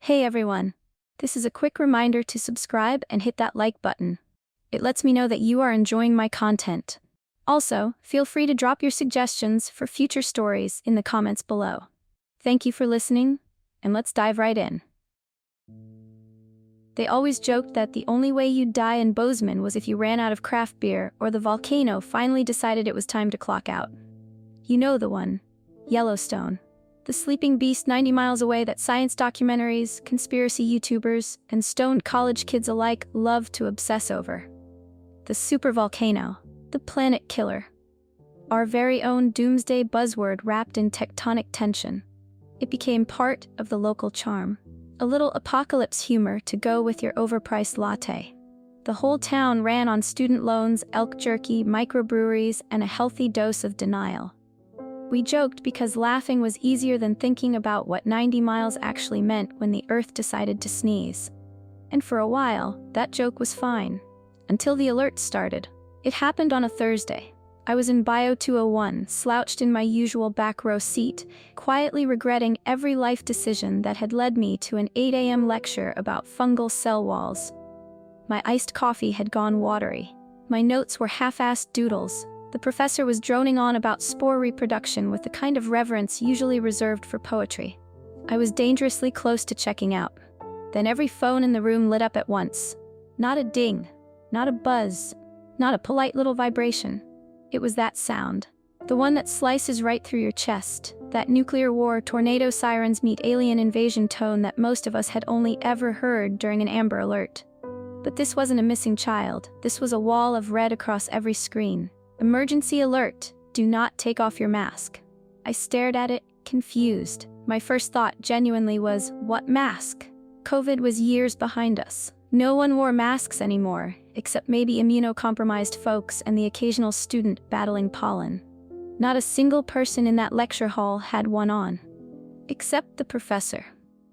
Hey everyone! This is a quick reminder to subscribe and hit that like button. It lets me know that you are enjoying my content. Also, feel free to drop your suggestions for future stories in the comments below. Thank you for listening, and let's dive right in. They always joked that the only way you'd die in Bozeman was if you ran out of craft beer or the volcano finally decided it was time to clock out. You know the one, Yellowstone. The sleeping beast 90 miles away that science documentaries, conspiracy YouTubers, and stoned college kids alike love to obsess over. The supervolcano, the planet killer. Our very own doomsday buzzword wrapped in tectonic tension. It became part of the local charm. A little apocalypse humor to go with your overpriced latte. The whole town ran on student loans, elk jerky, microbreweries, and a healthy dose of denial. We joked because laughing was easier than thinking about what 90 miles actually meant when the Earth decided to sneeze. And for a while, that joke was fine. Until the alerts started. It happened on a Thursday. I was in Bio 201, slouched in my usual back row seat, quietly regretting every life decision that had led me to an 8 a.m. lecture about fungal cell walls. My iced coffee had gone watery. My notes were half-assed doodles. The professor was droning on about spore reproduction with the kind of reverence usually reserved for poetry. I was dangerously close to checking out. Then every phone in the room lit up at once. Not a ding, not a buzz, not a polite little vibration. It was that sound. The one that slices right through your chest. That nuclear war, tornado sirens meet alien invasion tone that most of us had only ever heard during an Amber Alert. But this wasn't a missing child. This was a wall of red across every screen. Emergency alert, do not take off your mask. I stared at it, confused. My first thought genuinely was, what mask? COVID was years behind us. No one wore masks anymore, except maybe immunocompromised folks and the occasional student battling pollen. Not a single person in that lecture hall had one on. Except the professor.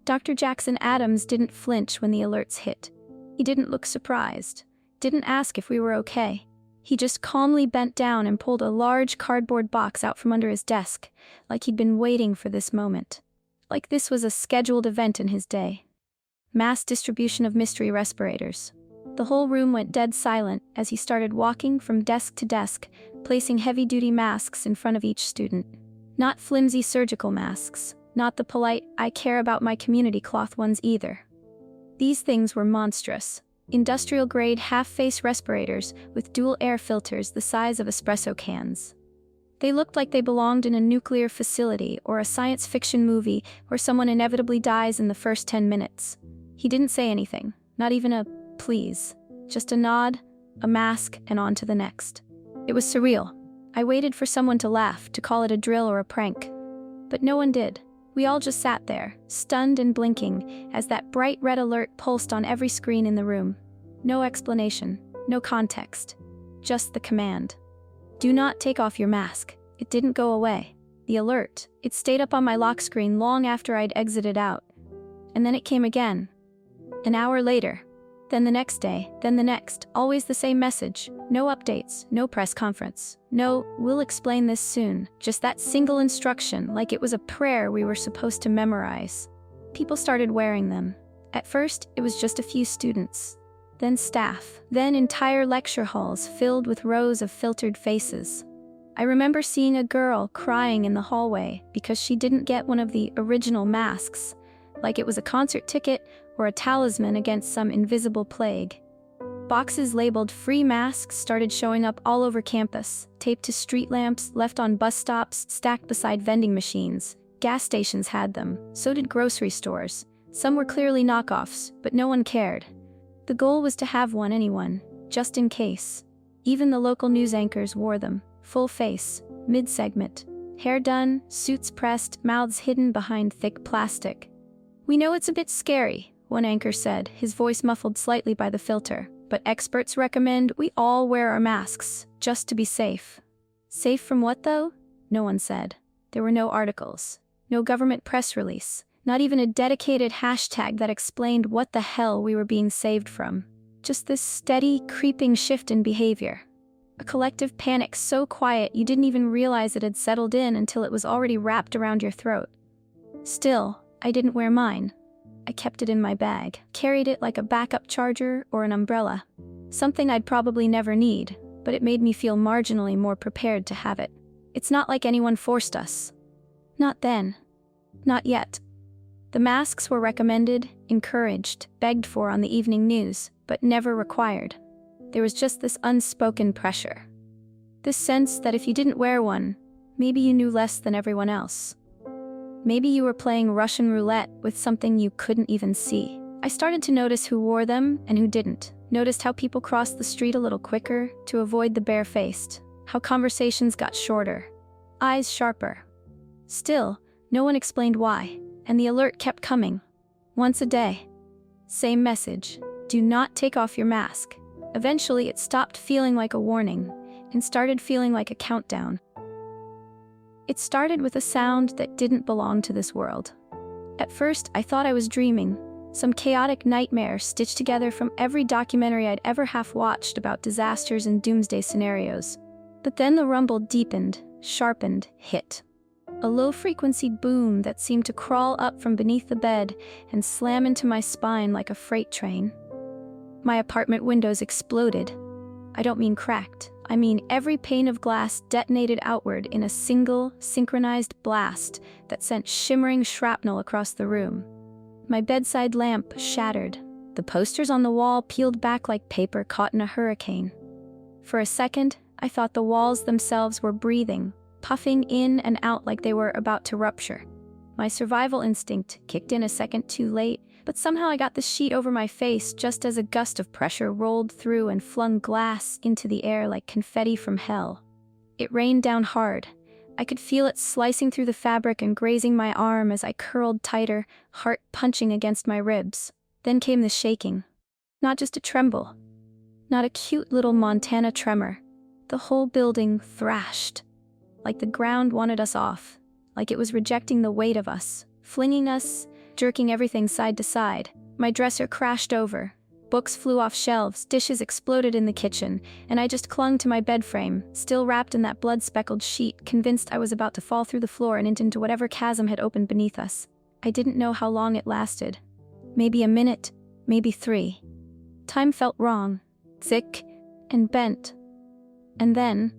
Dr. Jackson Adams didn't flinch when the alerts hit. He didn't look surprised, didn't ask if we were okay. He just calmly bent down and pulled a large cardboard box out from under his desk, like he'd been waiting for this moment. Like this was a scheduled event in his day. Mass distribution of mystery respirators. The whole room went dead silent as he started walking from desk to desk, placing heavy-duty masks in front of each student. Not flimsy surgical masks, not the polite, I care about my community cloth ones either. These things were monstrous. Industrial-grade half-face respirators with dual air filters the size of espresso cans. They looked like they belonged in a nuclear facility or a science fiction movie where someone inevitably dies in the first 10 minutes. He didn't say anything, not even a please. Just a nod, a mask, and on to the next. It was surreal. I waited for someone to laugh, to call it a drill or a prank. But no one did. We all just sat there, stunned and blinking, as that bright red alert pulsed on every screen in the room. No explanation, no context. Just the command. Do not take off your mask. It didn't go away. The alert, it stayed up on my lock screen long after I'd exited out. And then it came again. An hour later. Then the next day, then the next, always the same message. No updates, no press conference. No, we'll explain this soon. Just that single instruction, like it was a prayer we were supposed to memorize. People started wearing them. At first, it was just a few students. Then staff. Then entire lecture halls filled with rows of filtered faces. I remember seeing a girl crying in the hallway because she didn't get one of the original masks, like it was a concert ticket or a talisman against some invisible plague. Boxes labeled free masks started showing up all over campus, taped to street lamps, left on bus stops, stacked beside vending machines. Gas stations had them, so did grocery stores. Some were clearly knockoffs, but no one cared. The goal was to have one anyone, just in case. Even the local news anchors wore them, full face, mid-segment. Hair done, suits pressed, mouths hidden behind thick plastic. We know it's a bit scary, one anchor said, his voice muffled slightly by the filter, but experts recommend we all wear our masks, just to be safe. Safe from what though? No one said. There were no articles, no government press release, not even a dedicated hashtag that explained what the hell we were being saved from. Just this steady, creeping shift in behavior. A collective panic so quiet you didn't even realize it had settled in until it was already wrapped around your throat. Still, I didn't wear mine. I kept it in my bag, carried it like a backup charger or an umbrella. Something I'd probably never need, but it made me feel marginally more prepared to have it. It's not like anyone forced us. Not then. Not yet. The masks were recommended, encouraged, begged for on the evening news, but never required. There was just this unspoken pressure. This sense that if you didn't wear one, maybe you knew less than everyone else. Maybe you were playing Russian roulette with something you couldn't even see. I started to notice who wore them and who didn't. Noticed how people crossed the street a little quicker to avoid the barefaced. How conversations got shorter. Eyes sharper. Still, no one explained why, and the alert kept coming. Once a day. Same message. Do not take off your mask. Eventually, it stopped feeling like a warning and started feeling like a countdown. It started with a sound that didn't belong to this world. At first, I thought I was dreaming, some chaotic nightmare stitched together from every documentary I'd ever half-watched about disasters and doomsday scenarios. But then the rumble deepened, sharpened, hit. A low-frequency boom that seemed to crawl up from beneath the bed and slam into my spine like a freight train. My apartment windows exploded. I don't mean cracked. I mean every pane of glass detonated outward in a single, synchronized blast that sent shimmering shrapnel across the room. My bedside lamp shattered. The posters on the wall peeled back like paper caught in a hurricane. For a second, I thought the walls themselves were breathing, puffing in and out like they were about to rupture. My survival instinct kicked in a second too late, but somehow I got the sheet over my face just as a gust of pressure rolled through and flung glass into the air like confetti from hell. It rained down hard. I could feel it slicing through the fabric and grazing my arm as I curled tighter, heart punching against my ribs. Then came the shaking. Not just a tremble. Not a cute little Montana tremor. The whole building thrashed. Like the ground wanted us off. Like it was rejecting the weight of us, flinging us, jerking everything side to side. My dresser crashed over. Books flew off shelves, dishes exploded in the kitchen, and I just clung to my bed frame, still wrapped in that blood-speckled sheet, convinced I was about to fall through the floor and into whatever chasm had opened beneath us. I didn't know how long it lasted. Maybe a minute, maybe 3. Time felt wrong, thick, and bent. And then,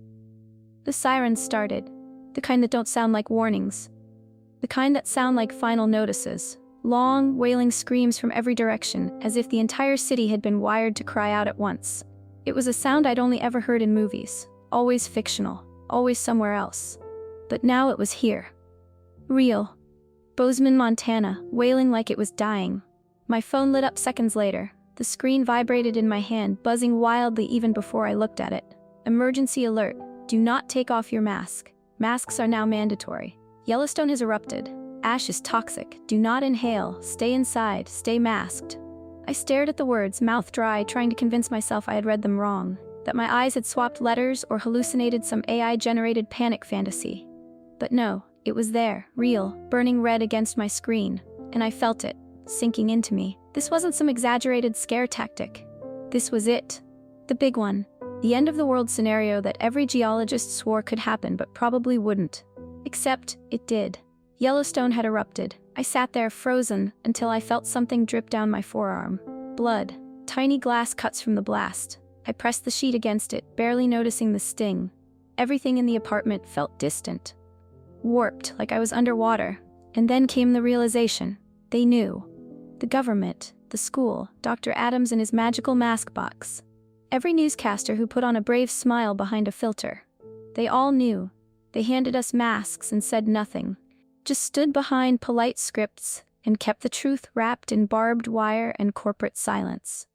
the sirens started. The kind that don't sound like warnings. The kind that sound like final notices. Long, wailing screams from every direction, as if the entire city had been wired to cry out at once. It was a sound I'd only ever heard in movies, always fictional, always somewhere else. But now it was here. Real. Bozeman, Montana, wailing like it was dying. My phone lit up seconds later. The screen vibrated in my hand, buzzing wildly even before I looked at it. Emergency alert. Do not take off your mask. Masks are now mandatory. Yellowstone has erupted. Ash is toxic. Do not inhale. Stay inside. Stay masked. I stared at the words, mouth dry, trying to convince myself I had read them wrong, that my eyes had swapped letters or hallucinated some AI-generated panic fantasy. But no, it was there, real, burning red against my screen, and I felt it, sinking into me. This wasn't some exaggerated scare tactic. This was it. The big one. The end-of-the-world scenario that every geologist swore could happen but probably wouldn't. Except, it did. Yellowstone had erupted. I sat there frozen until I felt something drip down my forearm. Blood. Tiny glass cuts from the blast. I pressed the sheet against it, barely noticing the sting. Everything in the apartment felt distant. Warped, like I was underwater. And then came the realization. They knew. The government, the school, Dr. Adams and his magical mask box. Every newscaster who put on a brave smile behind a filter. They all knew. They handed us masks and said nothing. Just stood behind polite scripts and kept the truth wrapped in barbed wire and corporate silence.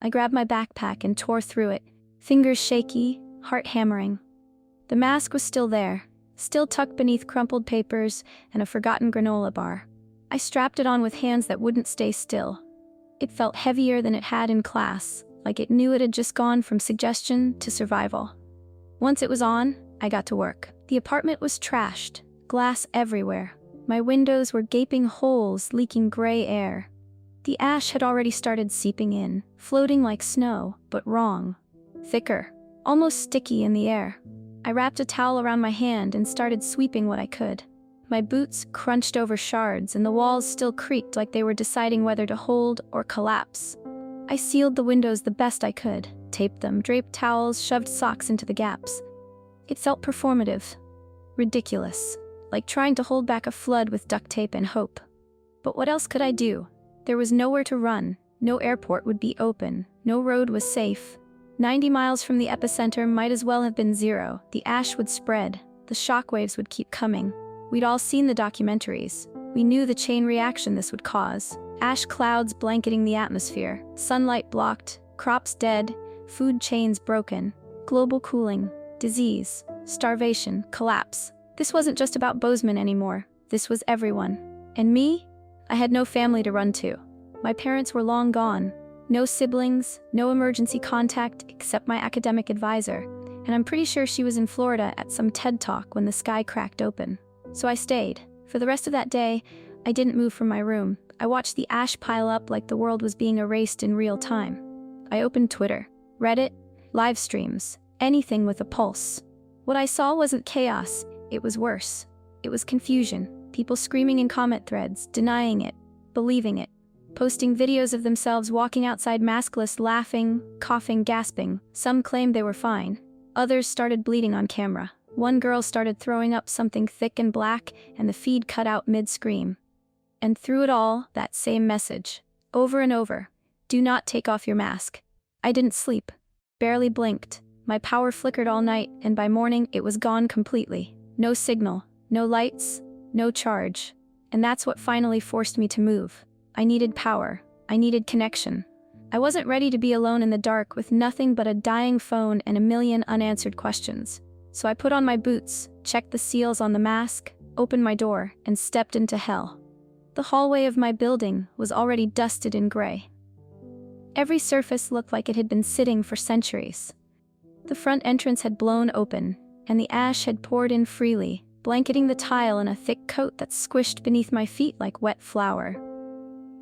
I grabbed my backpack and tore through it, fingers shaky, heart hammering. The mask was still there, still tucked beneath crumpled papers and a forgotten granola bar. I strapped it on with hands that wouldn't stay still. It felt heavier than it had in class, like it knew it had just gone from suggestion to survival. Once it was on, I got to work. The apartment was trashed. Glass everywhere. My windows were gaping holes, leaking gray air. The ash had already started seeping in, floating like snow, but wrong. Thicker, almost sticky in the air. I wrapped a towel around my hand and started sweeping what I could. My boots crunched over shards, and the walls still creaked like they were deciding whether to hold or collapse. I sealed the windows the best I could, taped them, draped towels, shoved socks into the gaps. It felt performative, ridiculous, like trying to hold back a flood with duct tape and hope. But what else could I do? There was nowhere to run, no airport would be open, no road was safe. 90 miles from the epicenter might as well have been zero. The ash would spread, the shockwaves would keep coming. We'd all seen the documentaries. We knew the chain reaction this would cause. Ash clouds blanketing the atmosphere, sunlight blocked, crops dead, food chains broken, global cooling, disease, starvation, collapse. This wasn't just about Bozeman anymore. This was everyone. And me? I had no family to run to. My parents were long gone. No siblings, no emergency contact except my academic advisor, and I'm pretty sure she was in Florida at some TED Talk when the sky cracked open. So I stayed. For the rest of that day, I didn't move from my room. I watched the ash pile up like the world was being erased in real time. I opened Twitter, Reddit, live streams, anything with a pulse. What I saw wasn't chaos, it was worse. It was confusion, people screaming in comment threads, denying it, believing it. Posting videos of themselves walking outside maskless, laughing, coughing, gasping. Some claimed they were fine. Others started bleeding on camera. One girl started throwing up something thick and black, and the feed cut out mid-scream. And through it all, that same message. Over and over. Do not take off your mask. I didn't sleep. Barely blinked. My power flickered all night, and by morning it was gone completely. No signal, no lights, no charge. And that's what finally forced me to move. I needed power. I needed connection. I wasn't ready to be alone in the dark with nothing but a dying phone and a million unanswered questions. So I put on my boots, checked the seals on the mask, opened my door, and stepped into hell. The hallway of my building was already dusted in gray. Every surface looked like it had been sitting for centuries. The front entrance had blown open, and the ash had poured in freely, blanketing the tile in a thick coat that squished beneath my feet like wet flour.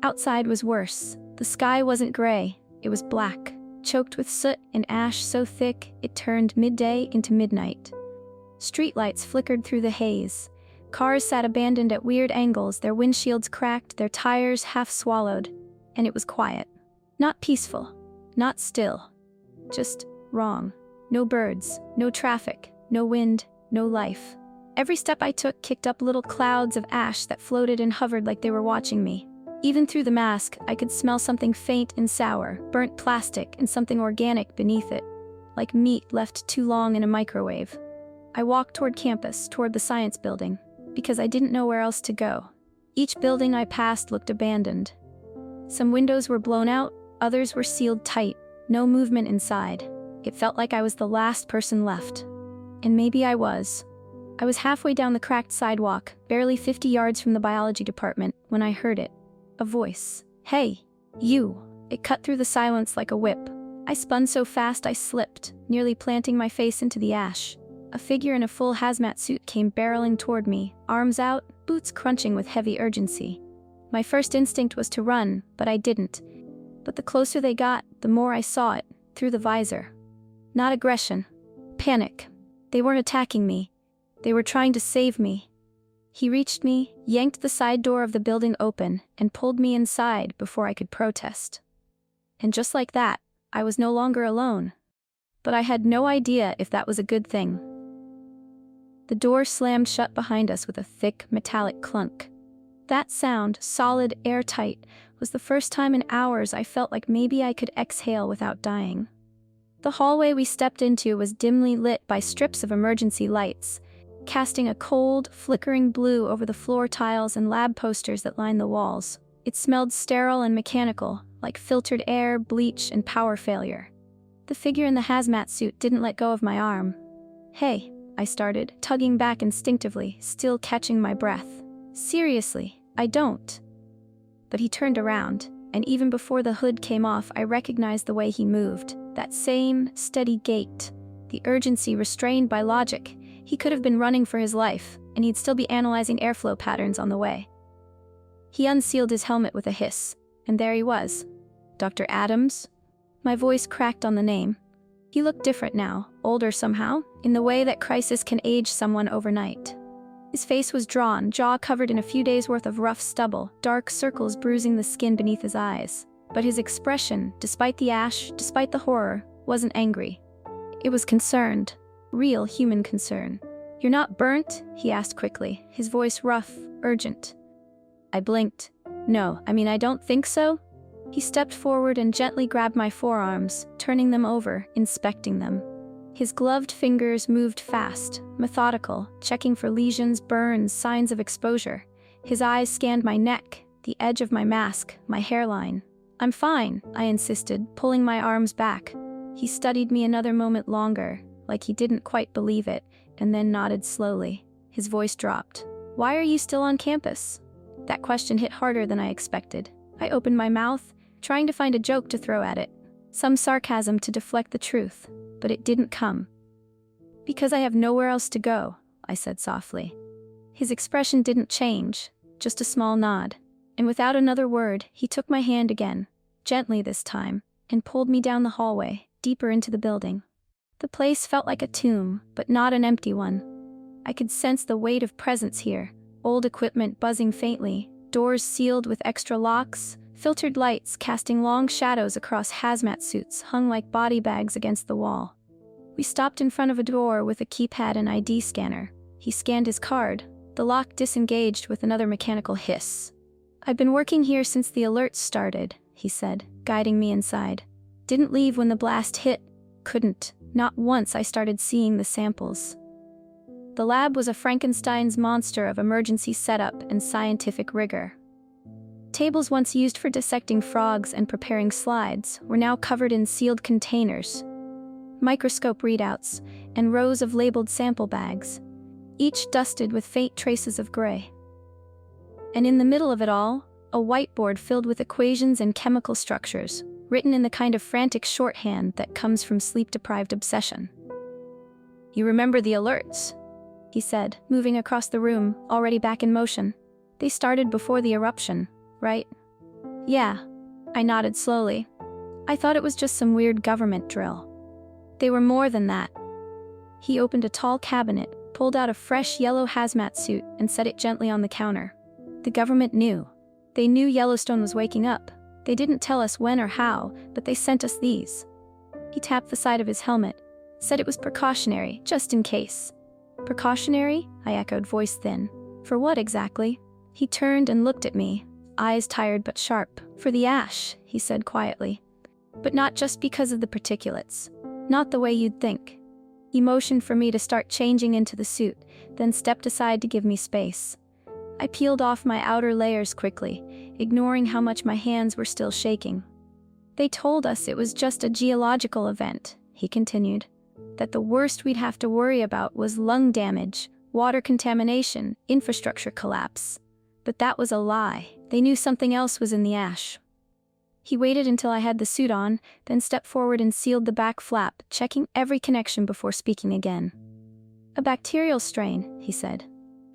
Outside was worse. The sky wasn't gray, it was black, choked with soot and ash so thick it turned midday into midnight. Streetlights flickered through the haze. Cars sat abandoned at weird angles, their windshields cracked, their tires half swallowed, and it was quiet. Not peaceful, not still, just wrong. No birds, no traffic, no wind, no life. Every step I took kicked up little clouds of ash that floated and hovered like they were watching me. Even through the mask, I could smell something faint and sour, burnt plastic, and something organic beneath it, like meat left too long in a microwave. I walked toward campus, toward the science building, because I didn't know where else to go. Each building I passed looked abandoned. Some windows were blown out, others were sealed tight, no movement inside. It felt like I was the last person left. And maybe I was. I was halfway down the cracked sidewalk, barely 50 yards from the biology department, when I heard it. A voice. Hey, you. It cut through the silence like a whip. I spun so fast I slipped, nearly planting my face into the ash. A figure in a full hazmat suit came barreling toward me, arms out, boots crunching with heavy urgency. My first instinct was to run, but I didn't. But the closer they got, the more I saw it, through the visor. Not aggression. Panic. They weren't attacking me. They were trying to save me. He reached me, yanked the side door of the building open, and pulled me inside before I could protest. And just like that, I was no longer alone. But I had no idea if that was a good thing. The door slammed shut behind us with a thick, metallic clunk. That sound, solid, airtight, was the first time in hours I felt like maybe I could exhale without dying. The hallway we stepped into was dimly lit by strips of emergency lights, casting a cold, flickering blue over the floor tiles and lab posters that lined the walls. It smelled sterile and mechanical, like filtered air, bleach, and power failure. The figure in the hazmat suit didn't let go of my arm. Hey, I started, tugging back instinctively, still catching my breath. Seriously, I don't. But he turned around, and even before the hood came off, I recognized the way he moved. That same, steady gait. The urgency restrained by logic. He could have been running for his life, and he'd still be analyzing airflow patterns on the way. He unsealed his helmet with a hiss, and there he was. Dr. Adams? My voice cracked on the name. He looked different now, older somehow, in the way that crisis can age someone overnight. His face was drawn, jaw covered in a few days' worth of rough stubble, dark circles bruising the skin beneath his eyes. But his expression, despite the ash, despite the horror, wasn't angry. It was concerned. Real human concern. "You're not burnt?" he asked quickly, his voice rough, urgent. I blinked. "No, I don't think so." He stepped forward and gently grabbed my forearms, turning them over, inspecting them. His gloved fingers moved fast, methodical, checking for lesions, burns, signs of exposure. His eyes scanned my neck, the edge of my mask, my hairline. "I'm fine," I insisted, pulling my arms back. He studied me another moment longer, like he didn't quite believe it, and then nodded slowly. His voice dropped. "Why are you still on campus?" That question hit harder than I expected. I opened my mouth, trying to find a joke to throw at it. Some sarcasm to deflect the truth, but it didn't come. "Because I have nowhere else to go," I said softly. His expression didn't change, just a small nod. And without another word, he took my hand again, gently this time, and pulled me down the hallway, deeper into the building. The place felt like a tomb, but not an empty one. I could sense the weight of presence here, old equipment buzzing faintly, doors sealed with extra locks, filtered lights casting long shadows across hazmat suits hung like body bags against the wall. We stopped in front of a door with a keypad and ID scanner. He scanned his card. The lock disengaged with another mechanical hiss. "I've been working here since the alerts started," he said, guiding me inside. "Didn't leave when the blast hit. Couldn't. Not once I started seeing the samples." The lab was a Frankenstein's monster of emergency setup and scientific rigor. Tables once used for dissecting frogs and preparing slides were now covered in sealed containers, microscope readouts, and rows of labeled sample bags, each dusted with faint traces of gray. And in the middle of it all, a whiteboard filled with equations and chemical structures, written in the kind of frantic shorthand that comes from sleep-deprived obsession. "You remember the alerts?" he said, moving across the room, already back in motion. "They started before the eruption, right?" "Yeah." I nodded slowly. "I thought it was just some weird government drill." "They were more than that." He opened a tall cabinet, pulled out a fresh yellow hazmat suit, and set it gently on the counter. "The government knew. They knew Yellowstone was waking up. They didn't tell us when or how, but they sent us these." He tapped the side of his helmet, said it was precautionary, just in case. "Precautionary?" I echoed, voice thin. "For what exactly?" He turned and looked at me, eyes tired but sharp. "For the ash," he said quietly. "But not just because of the particulates. Not the way you'd think." He motioned for me to start changing into the suit, then stepped aside to give me space. I peeled off my outer layers quickly, ignoring how much my hands were still shaking. "They told us it was just a geological event," he continued. "That the worst we'd have to worry about was lung damage, water contamination, infrastructure collapse. But that was a lie. They knew something else was in the ash." He waited until I had the suit on, then stepped forward and sealed the back flap, checking every connection before speaking again. "A bacterial strain," he said.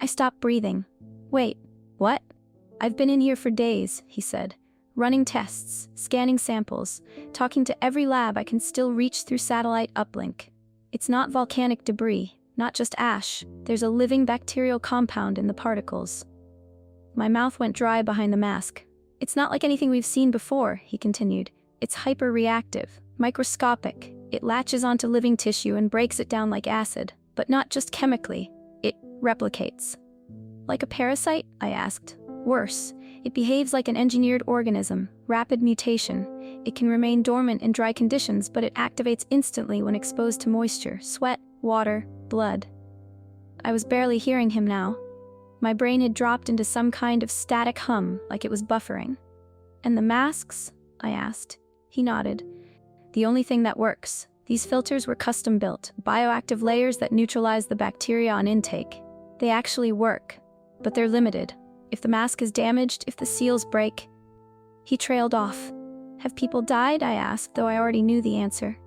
I stopped breathing. "Wait, what?" "I've been in here for days," he said, "running tests, scanning samples, talking to every lab I can still reach through satellite uplink. It's not volcanic debris, not just ash. There's a living bacterial compound in the particles." My mouth went dry behind the mask. "It's not like anything we've seen before," he continued. "It's hyper-reactive, microscopic. It latches onto living tissue and breaks it down like acid, but not just chemically. It replicates." "Like a parasite?" I asked. "Worse, it behaves like an engineered organism, rapid mutation. It can remain dormant in dry conditions, but it activates instantly when exposed to moisture, sweat, water, blood." I was barely hearing him now. My brain had dropped into some kind of static hum, like it was buffering. "And the masks?" I asked. He nodded. "The only thing that works. These filters were custom-built, bioactive layers that neutralize the bacteria on intake. They actually work, but they're limited. If the mask is damaged, if the seals break..." He trailed off. "Have people died?" I asked, though I already knew the answer.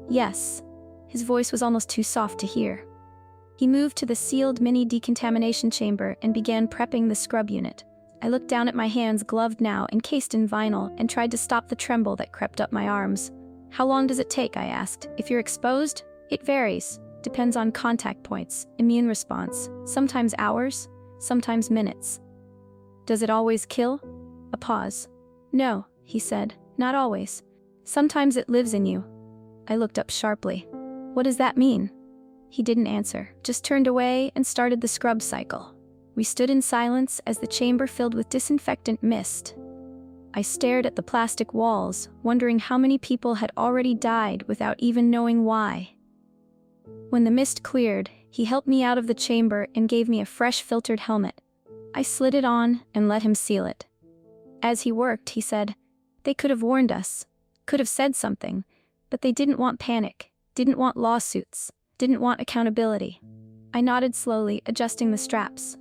"Yes." His voice was almost too soft to hear. He moved to the sealed mini decontamination chamber and began prepping the scrub unit. I looked down at my hands, gloved now, encased in vinyl, and tried to stop the tremble that crept up my arms. "How long does it take?" I asked. "If you're exposed?" "It varies. Depends on contact points, immune response, sometimes hours, sometimes minutes. Does it always kill? A pause. No, he said, not always. Sometimes it lives in you. I looked up sharply. What does that mean? He didn't answer, just turned away and started the scrub cycle. We stood in silence as the chamber filled with disinfectant mist. I stared at the plastic walls, wondering how many people had already died without even knowing why. When the mist cleared, he helped me out of the chamber and gave me a fresh filtered helmet. I slid it on and let him seal it. As he worked, he said, "They could have warned us, could have said something, but they didn't want panic, didn't want lawsuits, didn't want accountability." I nodded slowly, adjusting the straps.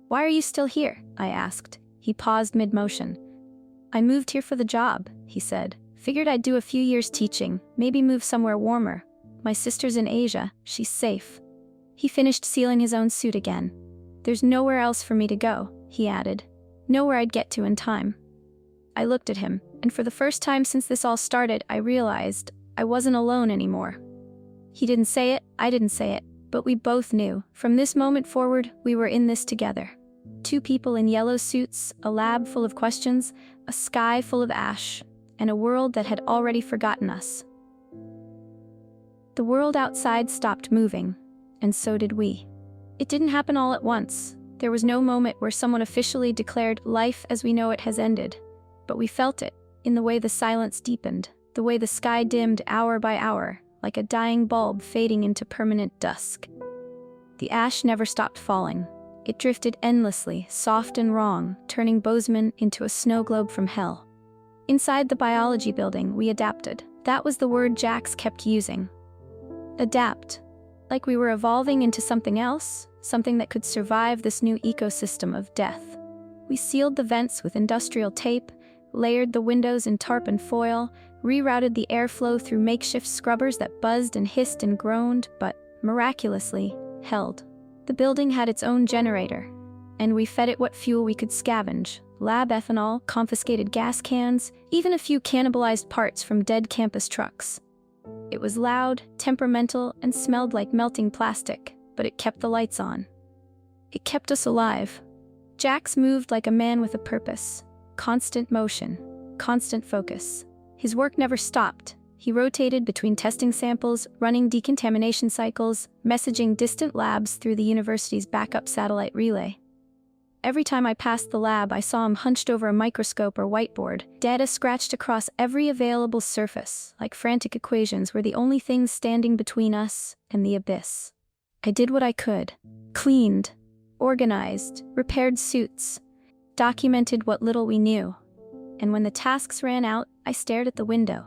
"Why are you still here?" I asked. He paused mid-motion. "I moved here for the job," he said. "Figured I'd do a few years teaching, maybe move somewhere warmer. My sister's in Asia, she's safe." He finished sealing his own suit again. "There's nowhere else for me to go," he added. "Nowhere I'd get to in time." I looked at him, and for the first time since this all started, I realized I wasn't alone anymore. He didn't say it, I didn't say it, but we both knew. From this moment forward, we were in this together. Two people in yellow suits, a lab full of questions, a sky full of ash, and a world that had already forgotten us. The world outside stopped moving, and so did we. It didn't happen all at once. There was no moment where someone officially declared life as we know it has ended. But we felt it, in the way the silence deepened, the way the sky dimmed hour by hour, like a dying bulb fading into permanent dusk. The ash never stopped falling. It drifted endlessly, soft and wrong, turning Bozeman into a snow globe from hell. Inside the biology building, we adapted. That was the word Jax kept using. Adapt. Like we were evolving into something else, something that could survive this new ecosystem of death. We sealed the vents with industrial tape, layered the windows in tarp and foil, rerouted the airflow through makeshift scrubbers that buzzed and hissed and groaned, but, miraculously, held. The building had its own generator, and we fed it what fuel we could scavenge: lab ethanol, confiscated gas cans, even a few cannibalized parts from dead campus trucks. It was loud, temperamental, and smelled like melting plastic, but it kept the lights on. It kept us alive. Jax moved like a man with a purpose. Constant motion, constant focus. His work never stopped. He rotated between testing samples, running decontamination cycles, messaging distant labs through the university's backup satellite relay. Every time I passed the lab, I saw him hunched over a microscope or whiteboard, data scratched across every available surface, like frantic equations were the only things standing between us and the abyss. I did what I could. Cleaned, organized, repaired suits, documented what little we knew. And when the tasks ran out, I stared at the window.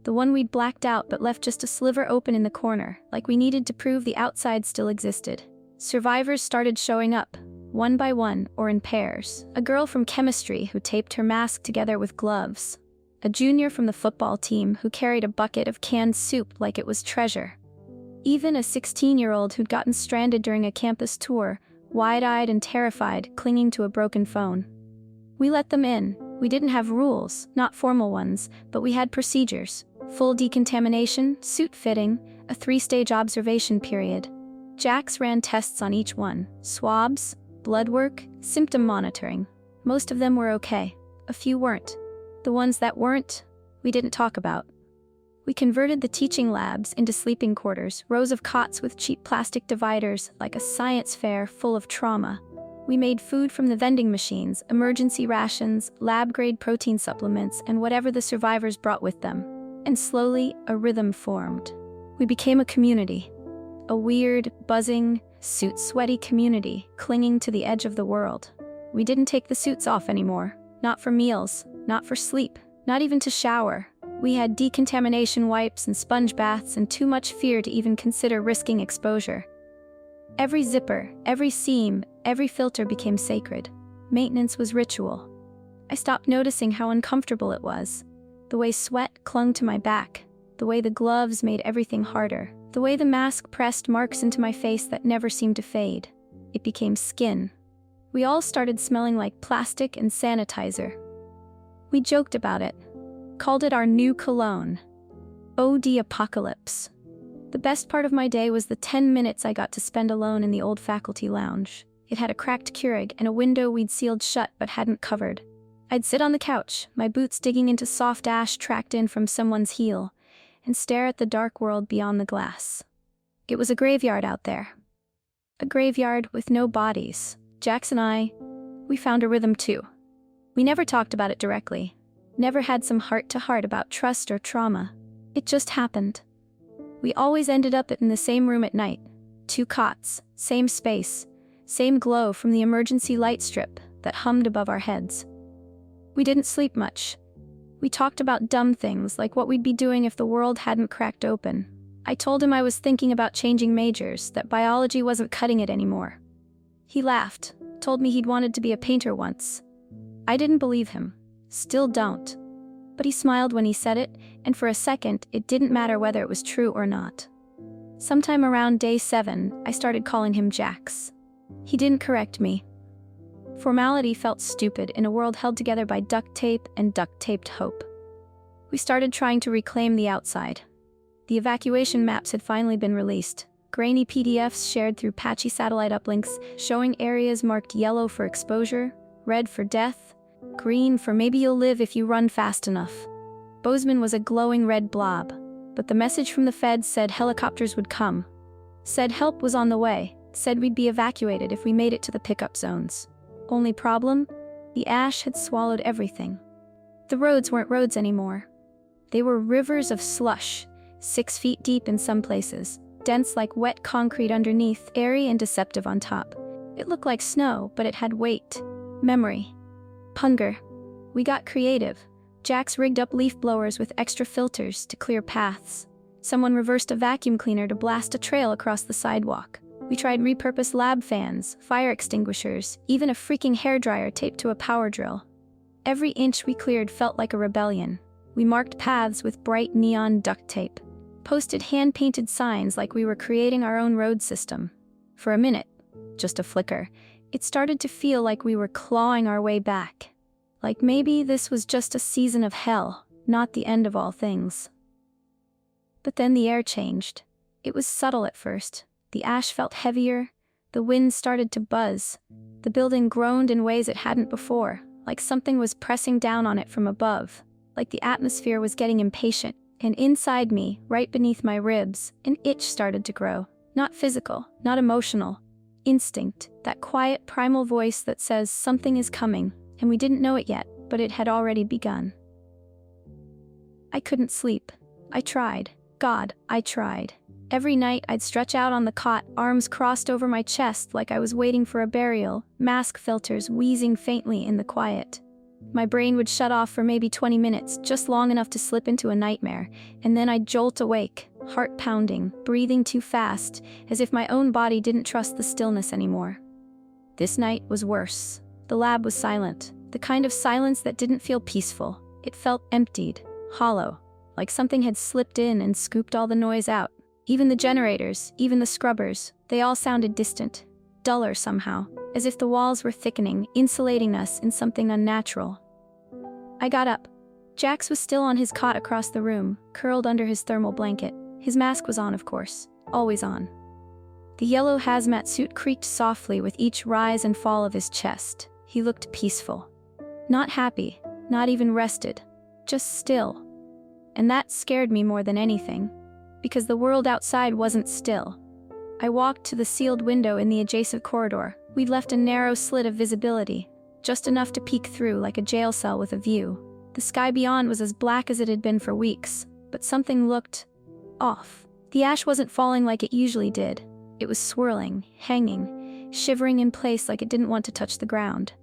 The one we'd blacked out but left just a sliver open in the corner, like we needed to prove the outside still existed. Survivors started showing up, one by one or in pairs. A girl from chemistry who taped her mask together with gloves. A junior from the football team who carried a bucket of canned soup like it was treasure. Even a 16-year-old who'd gotten stranded during a campus tour, wide-eyed and terrified, clinging to a broken phone. We let them in. We didn't have rules, not formal ones, but we had procedures. Full decontamination, suit fitting, a 3-stage observation period. Jax ran tests on each one: swabs, blood work, symptom monitoring. Most of them were okay. A few weren't. The ones that weren't, we didn't talk about. We converted the teaching labs into sleeping quarters, rows of cots with cheap plastic dividers, like a science fair full of trauma. We made food from the vending machines, emergency rations, lab-grade protein supplements, and whatever the survivors brought with them. And slowly, a rhythm formed. We became a community. A weird, buzzing, suit-sweaty community, clinging to the edge of the world. We didn't take the suits off anymore. Not for meals, not for sleep, not even to shower. We had decontamination wipes and sponge baths and too much fear to even consider risking exposure. Every zipper, every seam, every filter became sacred. Maintenance was ritual. I stopped noticing how uncomfortable it was. The way sweat clung to my back, the way the gloves made everything harder, the way the mask pressed marks into my face that never seemed to fade. It became skin. We all started smelling like plastic and sanitizer. We joked about it, called it our new cologne. Oh, the apocalypse. The best part of my day was the 10 minutes I got to spend alone in the old faculty lounge. It had a cracked Keurig and a window we'd sealed shut but hadn't covered. I'd sit on the couch, my boots digging into soft ash tracked in from someone's heel, and stare at the dark world beyond the glass. It was a graveyard out there. A graveyard with no bodies. Jax and we found a rhythm too. We never talked about it directly. Never had some heart-to-heart about trust or trauma. It just happened. We always ended up in the same room at night. 2 cots, same space, same glow from the emergency light strip that hummed above our heads. We didn't sleep much. We talked about dumb things like what we'd be doing if the world hadn't cracked open. I told him I was thinking about changing majors, that biology wasn't cutting it anymore. He laughed, told me he'd wanted to be a painter once. I didn't believe him. Still don't. But he smiled when he said it, and for a second, it didn't matter whether it was true or not. Sometime around day 7, I started calling him Jax. He didn't correct me. Formality felt stupid in a world held together by duct tape and duct-taped hope. We started trying to reclaim the outside. The evacuation maps had finally been released. Grainy PDFs shared through patchy satellite uplinks, showing areas marked yellow for exposure, red for death, green for maybe you'll live if you run fast enough. Bozeman was a glowing red blob, but the message from the feds said helicopters would come. Said help was on the way, said we'd be evacuated if we made it to the pickup zones. Only problem? The ash had swallowed everything. The roads weren't roads anymore. They were rivers of slush, 6 feet deep in some places, dense like wet concrete underneath, airy and deceptive on top. It looked like snow, but it had weight, memory, hunger. We got creative. Jax rigged up leaf blowers with extra filters to clear paths. Someone reversed a vacuum cleaner to blast a trail across the sidewalk. We tried repurposed lab fans, fire extinguishers, even a freaking hairdryer taped to a power drill. Every inch we cleared felt like a rebellion. We marked paths with bright neon duct tape. Posted hand-painted signs like we were creating our own road system. For a minute, just a flicker, it started to feel like we were clawing our way back. Like maybe this was just a season of hell, not the end of all things. But then the air changed. It was subtle at first. The ash felt heavier, the wind started to buzz. The building groaned in ways it hadn't before, like something was pressing down on it from above, like the atmosphere was getting impatient, and inside me, right beneath my ribs, an itch started to grow. Not physical, not emotional. Instinct, that quiet primal voice that says something is coming, and we didn't know it yet, but it had already begun. I couldn't sleep. I tried. God, I tried. Every night I'd stretch out on the cot, arms crossed over my chest like I was waiting for a burial, mask filters wheezing faintly in the quiet. My brain would shut off for maybe 20 minutes, just long enough to slip into a nightmare, and then I'd jolt awake, heart pounding, breathing too fast, as if my own body didn't trust the stillness anymore. This night was worse. The lab was silent, the kind of silence that didn't feel peaceful. It felt emptied, hollow, like something had slipped in and scooped all the noise out. Even the generators, even the scrubbers, they all sounded distant, duller somehow, as if the walls were thickening, insulating us in something unnatural. I got up. Jax was still on his cot across the room, curled under his thermal blanket. His mask was on, of course, always on. The yellow hazmat suit creaked softly with each rise and fall of his chest. He looked peaceful. Not happy, not even rested, just still. And that scared me more than anything. Because the world outside wasn't still. I walked to the sealed window in the adjacent corridor. We'd left a narrow slit of visibility, just enough to peek through like a jail cell with a view. The sky beyond was as black as it had been for weeks, but something looked off. The ash wasn't falling like it usually did. It was swirling, hanging, shivering in place like it didn't want to touch the ground.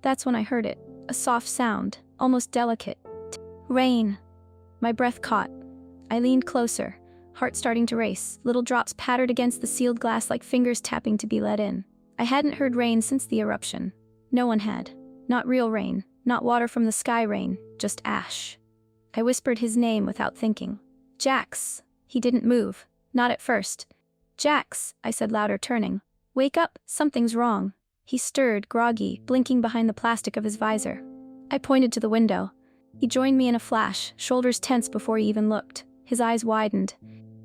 That's when I heard it, a soft sound, almost delicate. Rain. My breath caught. I leaned closer. Heart starting to race, little drops pattered against the sealed glass like fingers tapping to be let in. I hadn't heard rain since the eruption. No one had. Not real rain, not water from the sky rain, just ash. I whispered his name without thinking. Jax. He didn't move. Not at first. Jax, I said louder, turning. Wake up, something's wrong. He stirred, groggy, blinking behind the plastic of his visor. I pointed to the window. He joined me in a flash, shoulders tense before he even looked. His eyes widened.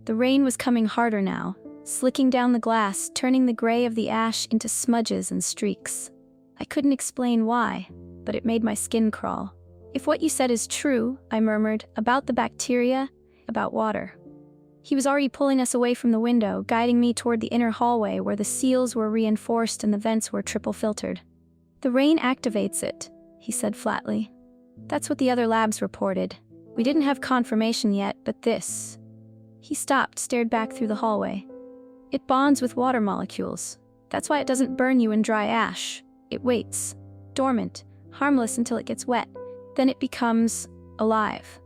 The rain was coming harder now, slicking down the glass, turning the gray of the ash into smudges and streaks. I couldn't explain why, but it made my skin crawl. "If what you said is true," I murmured, "about the bacteria, about water." He was already pulling us away from the window, guiding me toward the inner hallway where the seals were reinforced and the vents were triple filtered. "The rain activates it," he said flatly. "That's what the other labs reported. We didn't have confirmation yet, but this..." He stopped, stared back through the hallway. "It bonds with water molecules. That's why it doesn't burn you in dry ash. It waits, dormant, harmless until it gets wet. Then it becomes alive."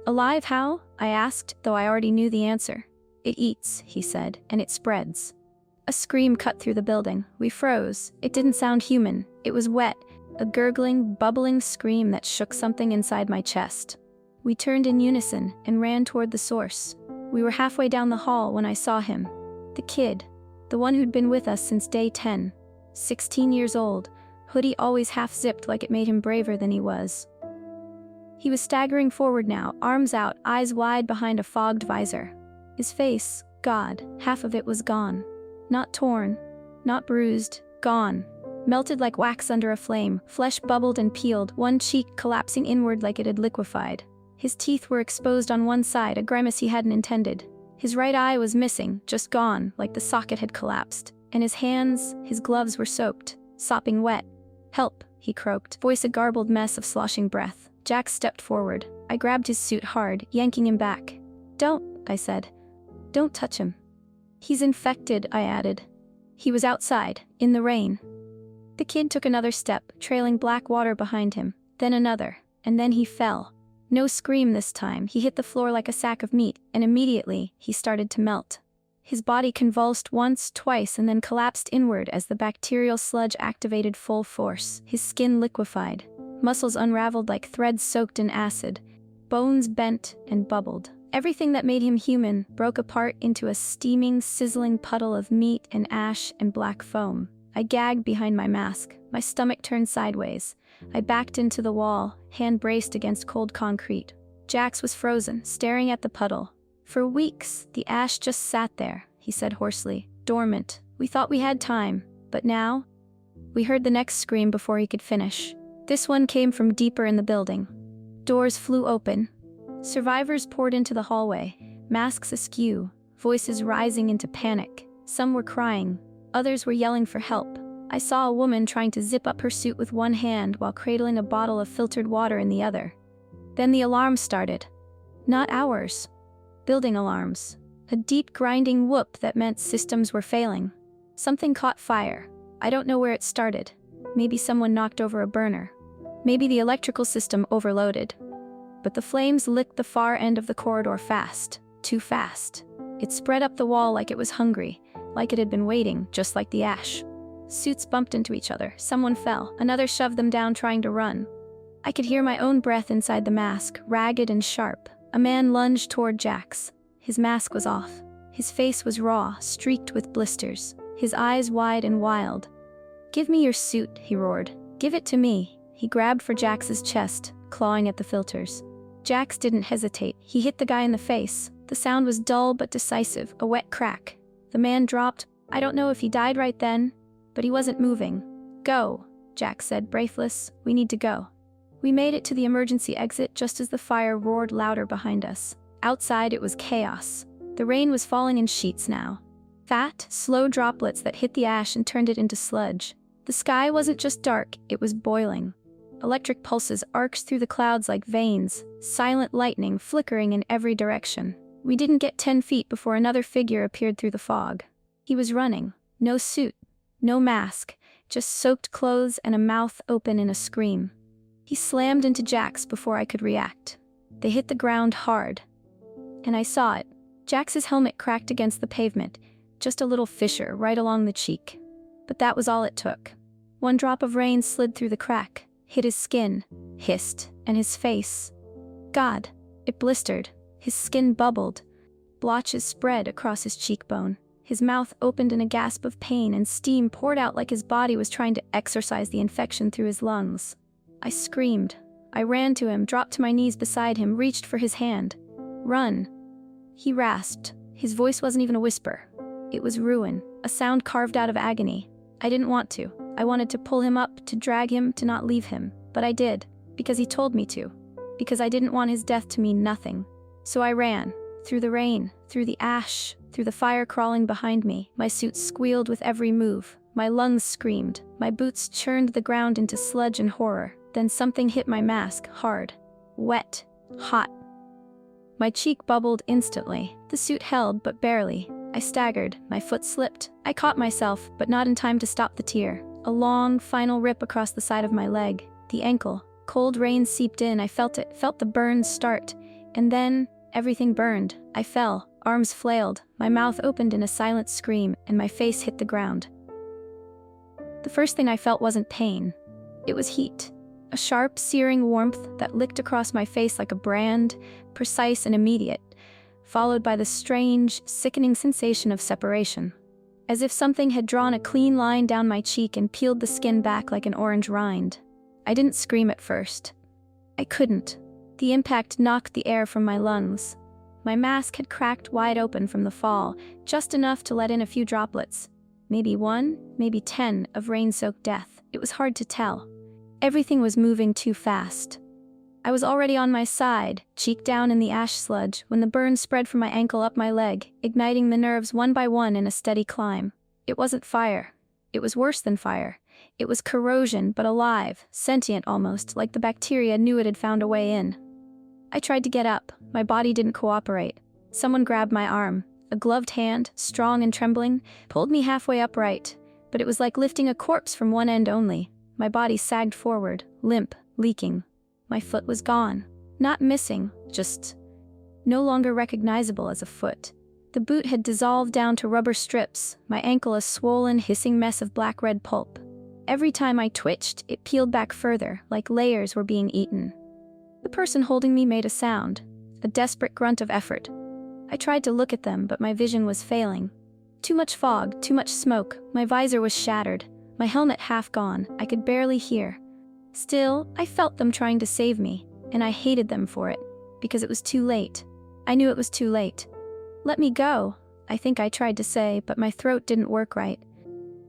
"Alive how?" I asked, though I already knew the answer. "It eats," he said, "and it spreads." A scream cut through the building. We froze. It didn't sound human. It was wet, a gurgling, bubbling scream that shook something inside my chest. We turned in unison and ran toward the source. We were halfway down the hall when I saw him. The kid, the one who'd been with us since day 10. 16 years old, hoodie always half-zipped like it made him braver than he was. He was staggering forward now, arms out, eyes wide behind a fogged visor. His face, God, half of it was gone. Not torn, not bruised, gone. Melted like wax under a flame, flesh bubbled and peeled, one cheek collapsing inward like it had liquefied. His teeth were exposed on one side, a grimace he hadn't intended. His right eye was missing, just gone, like the socket had collapsed. And his hands, his gloves were soaked, sopping wet. "Help," he croaked, voice a garbled mess of sloshing breath. Jack stepped forward. I grabbed his suit hard, yanking him back. "Don't," I said. "Don't touch him." "He's infected," I added. He was outside, in the rain. The kid took another step, trailing black water behind him, then another, and then he fell. No scream this time. He hit the floor like a sack of meat, and immediately, he started to melt. His body convulsed once, twice, and then collapsed inward as the bacterial sludge activated full force. His skin liquefied. Muscles unraveled like threads soaked in acid. Bones bent and bubbled. Everything that made him human broke apart into a steaming, sizzling puddle of meat and ash and black foam. I gagged behind my mask. My stomach turned sideways. I backed into the wall, hand braced against cold concrete. Jax was frozen, staring at the puddle. "For weeks, the ash just sat there," he said hoarsely, "dormant. We thought we had time, but now..." We heard the next scream before he could finish. This one came from deeper in the building. Doors flew open. Survivors poured into the hallway, masks askew, voices rising into panic. Some were crying, others were yelling for help. I saw a woman trying to zip up her suit with one hand while cradling a bottle of filtered water in the other. Then the alarms started. Not ours. Building alarms. A deep grinding whoop that meant systems were failing. Something caught fire. I don't know where it started. Maybe someone knocked over a burner. Maybe the electrical system overloaded. But the flames licked the far end of the corridor fast. Too fast. It spread up the wall like it was hungry, like it had been waiting, just like the ash. Suits bumped into each other. Someone fell. Another shoved them down trying to run. I could hear my own breath inside the mask, ragged and sharp. A man lunged toward Jax. His mask was off. His face was raw, streaked with blisters. His eyes wide and wild. "Give me your suit," he roared. "Give it to me." He grabbed for Jax's chest, clawing at the filters. Jax didn't hesitate. He hit the guy in the face. The sound was dull but decisive, a wet crack. The man dropped. I don't know if he died right then, but he wasn't moving. "Go," Jax said, breathless. "We need to go." We made it to the emergency exit just as the fire roared louder behind us. Outside, it was chaos. The rain was falling in sheets now. Fat, slow droplets that hit the ash and turned it into sludge. The sky wasn't just dark, it was boiling. Electric pulses arced through the clouds like veins, silent lightning flickering in every direction. We didn't get 10 feet before another figure appeared through the fog. He was running. No suit, no mask, just soaked clothes and a mouth open in a scream. He slammed into Jax before I could react. They hit the ground hard. And I saw it. Jax's helmet cracked against the pavement, just a little fissure right along the cheek. But that was all it took. One drop of rain slid through the crack, hit his skin, hissed, and his face. God, it blistered. His skin bubbled. Blotches spread across his cheekbone. His mouth opened in a gasp of pain and steam poured out like his body was trying to exorcise the infection through his lungs. I screamed. I ran to him, dropped to my knees beside him, reached for his hand. "Run." He rasped. His voice wasn't even a whisper. It was ruin, a sound carved out of agony. I didn't want to. I wanted to pull him up, to drag him, to not leave him. But I did, because he told me to. Because I didn't want his death to mean nothing. So I ran. Through the rain, through the ash, through the fire crawling behind me. My suit squealed with every move. My lungs screamed. My boots churned the ground into sludge and horror. Then something hit my mask, hard. Wet. Hot. My cheek bubbled instantly. The suit held, but barely. I staggered. My foot slipped. I caught myself, but not in time to stop the tear. A long, final rip across the side of my leg. The ankle. Cold rain seeped in. I felt it. Felt the burns start. And then, everything burned. I fell. Arms flailed. My mouth opened in a silent scream, and my face hit the ground. The first thing I felt wasn't pain. It was heat. A sharp, searing warmth that licked across my face like a brand, precise and immediate, followed by the strange, sickening sensation of separation. As if something had drawn a clean line down my cheek and peeled the skin back like an orange rind. I didn't scream at first. I couldn't. The impact knocked the air from my lungs. My mask had cracked wide open from the fall, just enough to let in a few droplets. Maybe 1, maybe 10 of rain-soaked death. It was hard to tell. Everything was moving too fast. I was already on my side, cheek down in the ash sludge, when the burn spread from my ankle up my leg, igniting the nerves one by one in a steady climb. It wasn't fire. It was worse than fire. It was corrosion, but alive, sentient almost, like the bacteria knew it had found a way in. I tried to get up. My body didn't cooperate. Someone grabbed my arm. A gloved hand, strong and trembling, pulled me halfway upright, but it was like lifting a corpse from one end only. My body sagged forward, limp, leaking. My foot was gone. Not missing, just no longer recognizable as a foot. The boot had dissolved down to rubber strips, my ankle a swollen, hissing mess of black-red pulp. Every time I twitched, it peeled back further, like layers were being eaten. The person holding me made a sound, a desperate grunt of effort. I tried to look at them, but my vision was failing. Too much fog, too much smoke, my visor was shattered. My helmet half gone, I could barely hear. Still, I felt them trying to save me, and I hated them for it, because it was too late. I knew it was too late. Let me go, I think I tried to say, but my throat didn't work right.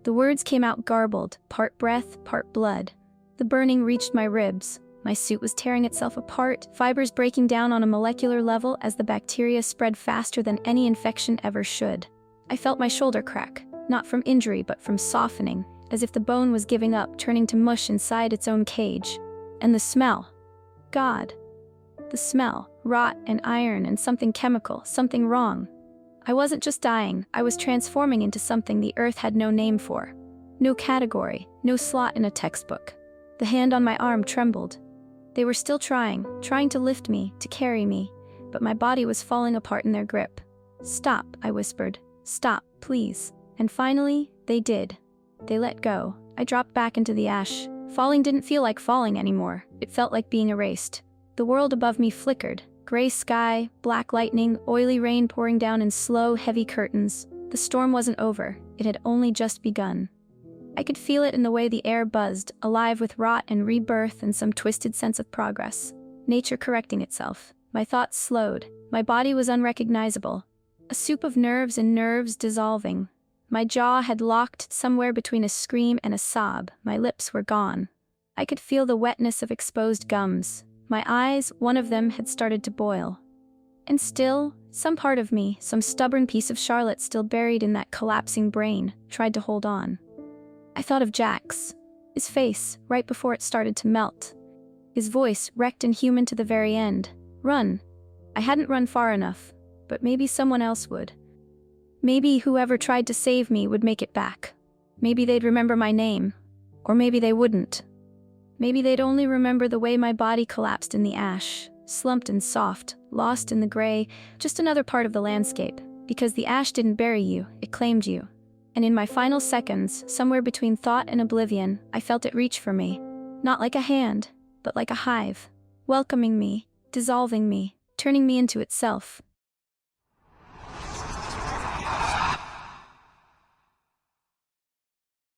The words came out garbled, part breath, part blood. The burning reached my ribs. My suit was tearing itself apart, fibers breaking down on a molecular level as the bacteria spread faster than any infection ever should. I felt my shoulder crack, not from injury but from softening, as if the bone was giving up, turning to mush inside its own cage. And the smell. God. The smell. Rot and iron and something chemical, something wrong. I wasn't just dying, I was transforming into something the earth had no name for. No category, no slot in a textbook. The hand on my arm trembled. They were still trying to lift me, to carry me, but my body was falling apart in their grip. Stop, I whispered. Stop, please. And finally, they did. They let go. I dropped back into the ash. Falling didn't feel like falling anymore. It felt like being erased. The world above me flickered. Gray sky, black lightning, oily rain pouring down in slow, heavy curtains. The storm wasn't over. It had only just begun. I could feel it in the way the air buzzed, alive with rot and rebirth and some twisted sense of progress. Nature correcting itself. My thoughts slowed. My body was unrecognizable. A soup of nerves and nerves dissolving. My jaw had locked somewhere between a scream and a sob. My lips were gone. I could feel the wetness of exposed gums. My eyes, one of them, had started to boil. And still, some part of me, some stubborn piece of Charlotte still buried in that collapsing brain, tried to hold on. I thought of Jack's. His face, right before it started to melt. His voice, wrecked and human to the very end. Run. I hadn't run far enough, but maybe someone else would. Maybe whoever tried to save me would make it back. Maybe they'd remember my name. Or maybe they wouldn't. Maybe they'd only remember the way my body collapsed in the ash, slumped and soft, lost in the gray, just another part of the landscape. Because the ash didn't bury you, it claimed you. And in my final seconds, somewhere between thought and oblivion, I felt it reach for me. Not like a hand, but like a hive. Welcoming me, dissolving me, turning me into itself.